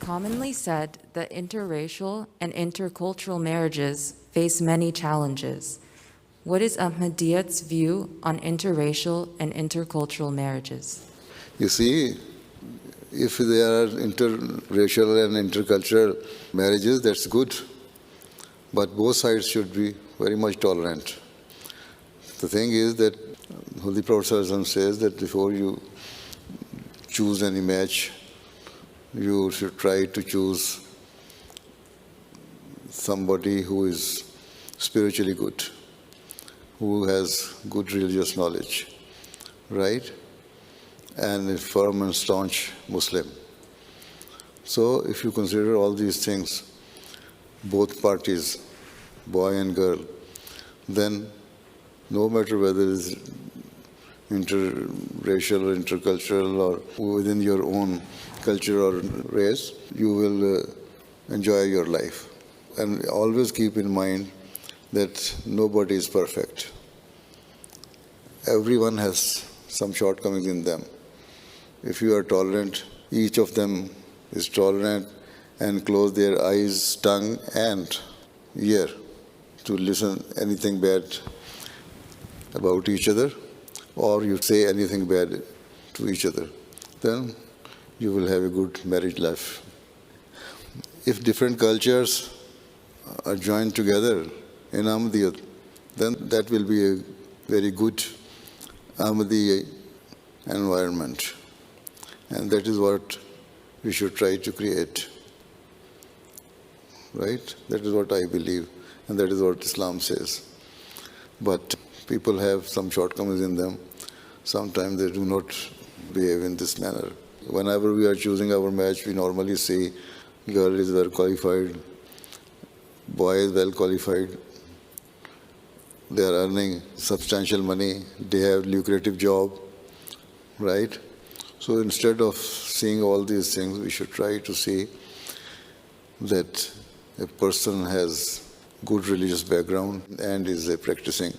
commonly said that interracial and intercultural marriages face many challenges. What is Ahmadiyyat's view on interracial and intercultural marriages? You see, if there are interracial and intercultural marriages, that's good. But both sides should be very much tolerant. The thing is that Holy Prophet ﷺ says that before you choose any match, you should try to choose somebody who is spiritually good, who has good religious knowledge, right? And a firm and staunch Muslim. So if you consider all these things, both parties, boy and girl, then no matter whether it's interracial or intercultural or within your own culture or race, you will enjoy your life. And always keep in mind that nobody is perfect. Everyone has some shortcomings in them. If you are tolerant, each of them is tolerant and close their eyes, tongue and ear to listen anything bad about each other, or you say anything bad to each other, then you will have a good marriage life. If different cultures are joined together in Ahmadiyya, then that will be a very good Ahmadiyya environment. And that is what we should try to create. Right? That is what I believe, and that is what Islam says. But people have some shortcomings in them. Sometimes they do not behave in this manner. Whenever we are choosing our match, we normally say girl is well qualified, boy is well qualified, they are earning substantial money, they have lucrative job, right? So instead of seeing all these things, we should try to see that a person has good religious background and is a practicing